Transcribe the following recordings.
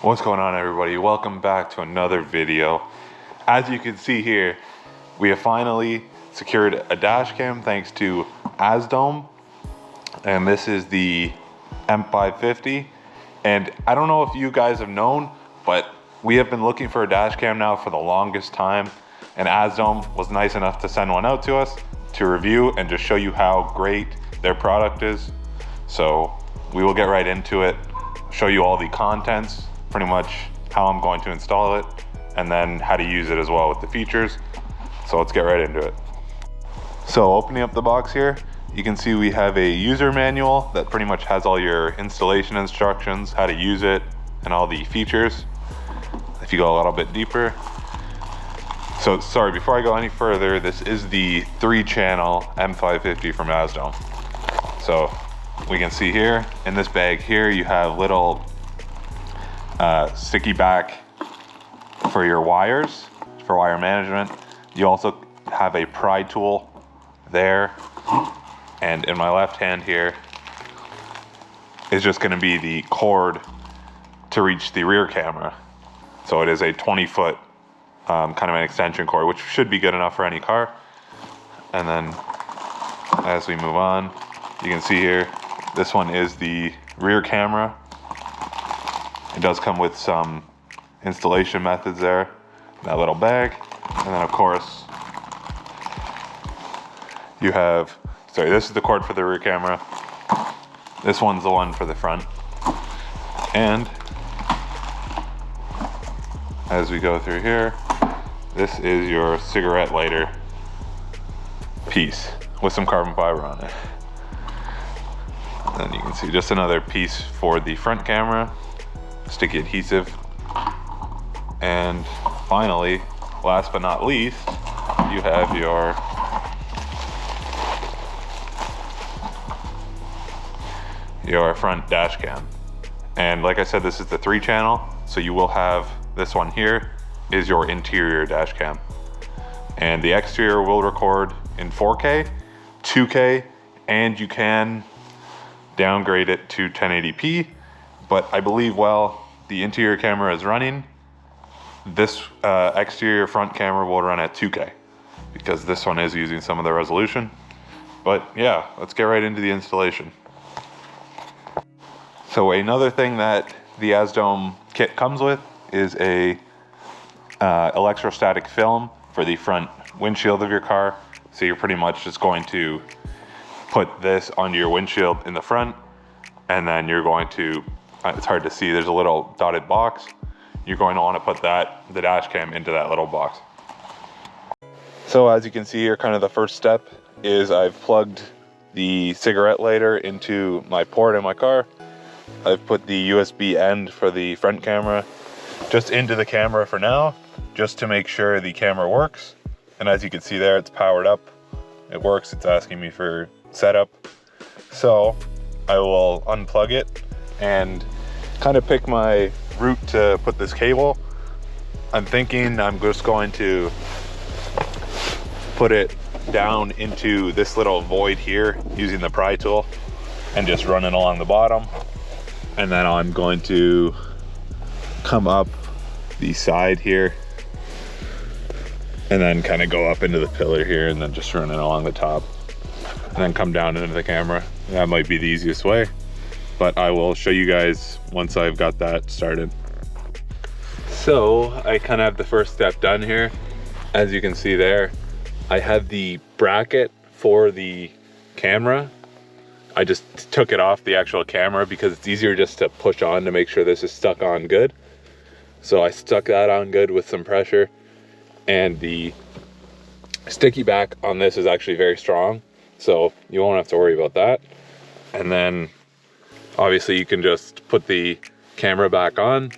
What's going on, everybody? Welcome back to another video. As you can see here, we have finally secured a dash cam thanks to Azdome, and this is the M550. And I don't know if you guys have known, but we have been looking for a dash cam now for the longest time, and Azdome was nice enough to send one out to us to review and just show you how great their product is. So we will get right into it, show you all the contents, pretty much how I'm going to install it, and then how to use it as well with the features. So let's get right into it. So opening up the box here, you can see we have a user manual that pretty much has all your installation instructions, how to use it, and all the features. If you go a little bit deeper. So sorry, before I go any further, this is the 3-channel M550 from Azdome. So we can see here, in this bag here, you have little sticky back for your wires, for wire management. You also have a pry tool there, and in my left hand here is just going to be the cord to reach the rear camera. So it is a 20-foot kind of an extension cord, which should be good enough for any car. And then as we move on, you can see here, this one is the rear camera. It does come with some installation methods there, that little bag. And then of course, you have, sorry, this is the cord for the rear camera. This one's the one for the front. And as we go through here, this is your cigarette lighter piece with some carbon fiber on it. And then you can see just another piece for the front camera, sticky adhesive. And finally, last but not least, you have your front dash cam. And like I said, this is the 3-channel, so you will have this one here is your interior dash cam. And the exterior will record in 4K, 2K, and you can downgrade it to 1080p. But I believe while the interior camera is running, this exterior front camera will run at 2K because this one is using some of the resolution. But yeah, let's get right into the installation. So another thing that the Azdome kit comes with is a electrostatic film for the front windshield of your car. So you're pretty much just going to put this onto your windshield in the front, and then you're going to, it's hard to see, there's a little dotted box. You're going to want to put the dash cam into that little box. So as you can see here, kind of the first step is I've plugged the cigarette lighter into my port in my car. I've put the USB end for the front camera just into the camera for now, just to make sure the camera works. And as you can see there, it's powered up. It works. It's asking me for setup. So I will unplug it and kind of pick my route to put this cable. I'm thinking I'm just going to put it down into this little void here using the pry tool and just run it along the bottom. And then I'm going to come up the side here and then kind of go up into the pillar here and then just run it along the top and then come down into the camera. That might be the easiest way, but I will show you guys once I've got that started. So I kind of have the first step done here. As you can see there, I have the bracket for the camera. I just took it off the actual camera because it's easier just to push on to make sure this is stuck on good. So I stuck that on good with some pressure, and the sticky back on this is actually very strong, so you won't have to worry about that. And then obviously you can just put the camera back on,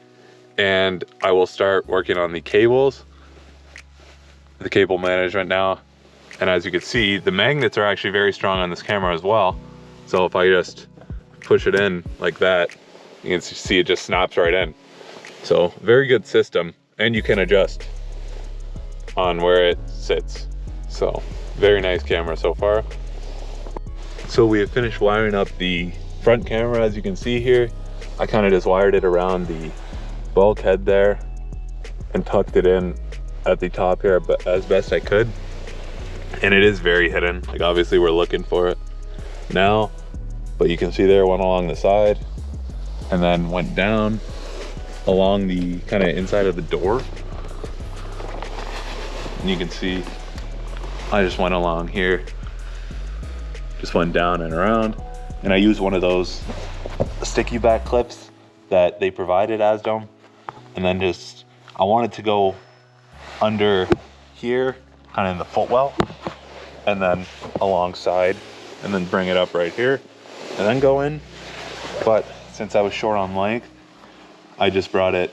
and I will start working on the cables, the cable management now. And as you can see, the magnets are actually very strong on this camera as well. So if I just push it in like that, you can see it just snaps right in. So very good system, and you can adjust on where it sits. So very nice camera so far. So we have finished wiring up the front camera. As you can see here, I kind of just wired it around the bulkhead there and tucked it in at the top here, but as best I could. And it is very hidden. Like obviously we're looking for it now, but you can see there went along the side and then went down along the kind of inside of the door. And you can see I just went along here, just went down and around, and I used one of those sticky back clips that they provided Azdome, and then just I wanted to go under here, kind of in the footwell, and then alongside, and then bring it up right here, and then go in. But since I was short on length, I just brought it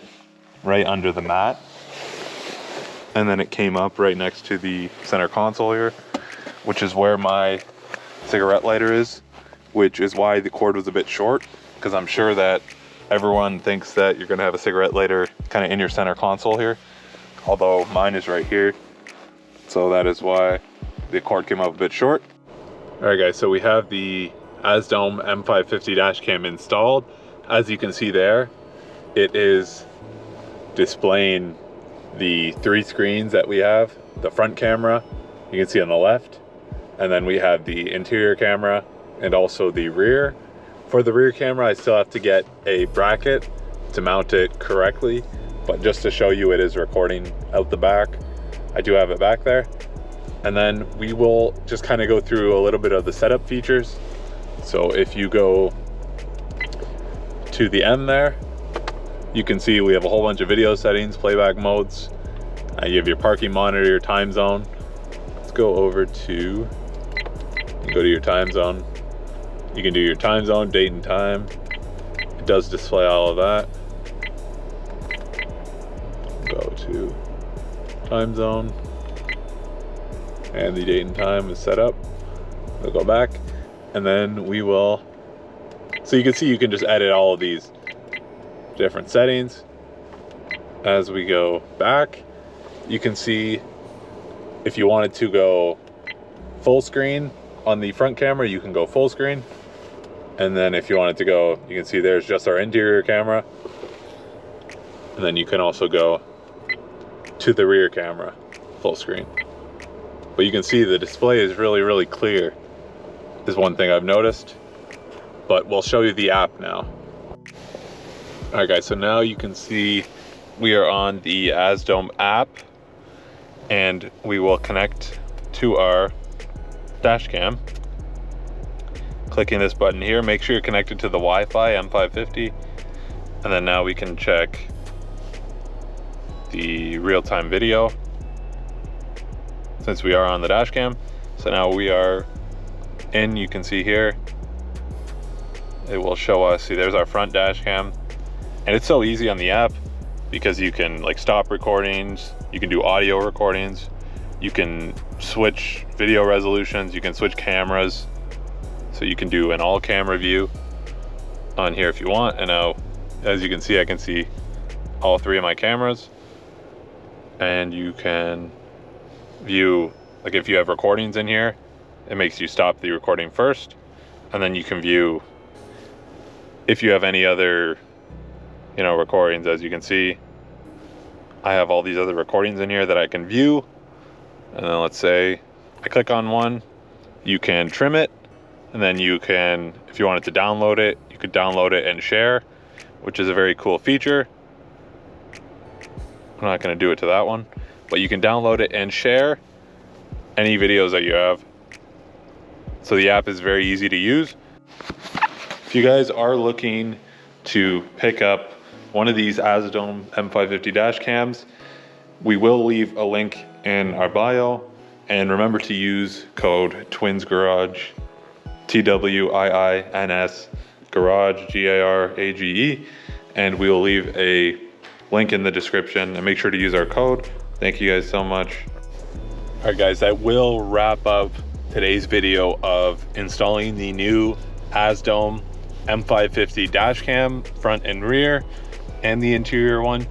right under the mat, and then it came up right next to the center console here, which is where my cigarette lighter is, which is why the cord was a bit short, because I'm sure that everyone thinks that you're gonna have a cigarette lighter kind of in your center console here, although mine is right here. So that is why the cord came up a bit short. All right guys, so we have the Azdome M550 dash cam installed. As you can see there, it is displaying the 3 screens that we have. The front camera, you can see on the left, and then we have the interior camera and also the rear. For the rear camera, I still have to get a bracket to mount it correctly, but just to show you it is recording out the back, I do have it back there. And then we will just kind of go through a little bit of the setup features. So if you go to the end there, you can see we have a whole bunch of video settings, playback modes. You have your parking monitor, your time zone. Let's go over to, go to your time zone. You can do your time zone, date and time. It does display all of that. Go to time zone. And the date and time is set up. We'll go back, and then we will, so you can see you can just edit all of these different settings. As we go back, you can see if you wanted to go full screen on the front camera, you can go full screen. And then if you wanted to go, you can see there's just our interior camera. And then you can also go to the rear camera, full screen. But you can see the display is really, really clear, is one thing I've noticed. But we'll show you the app now. All right guys, so now you can see we are on the Azdome app, and we will connect to our dash cam. Clicking this button here, make sure you're connected to the Wi-Fi M550, and then now we can check the real-time video since we are on the dash cam. So now we are in, you can see here, it will show us, see there's our front dash cam, and it's so easy on the app because you can like stop recordings, you can do audio recordings, you can switch video resolutions, you can switch cameras, so you can do an all camera view on here if you want. And now as you can see, I can see all 3 of my cameras, and you can view, like if you have recordings in here, it makes you stop the recording first, and then you can view if you have any other, you know, recordings. As you can see, I have all these other recordings in here that I can view, and then let's say I click on one, you can trim it, and then you can, if you wanted to download it, you could download it and share, which is a very cool feature. I'm not going to do it to that one, but you can download it and share any videos that you have. So the app is very easy to use. If you guys are looking to pick up one of these Azdome M550 dash cams, we will leave a link in our bio, and remember to use code TWINSGARAGE, TWIINS garage, GARAGE, and we will leave a link in the description, and make sure to use our code. Thank you guys so much. All right guys, that will wrap up today's video of installing the new Azdome M550 dash cam, front and rear, and the interior one.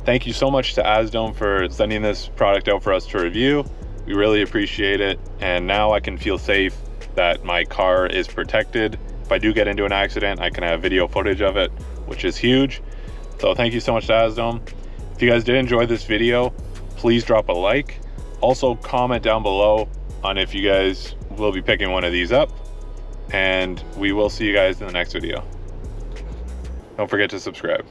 Thank you so much to Azdome for sending this product out for us to review. We really appreciate it, and now I can feel safe that my car is protected. If I do get into an accident, I can have video footage of it, which is huge. So thank you so much to Azdome. If you guys did enjoy this video, please drop a like. Also comment down below on if you guys will be picking one of these up, and we will see you guys in the next video. Don't forget to subscribe.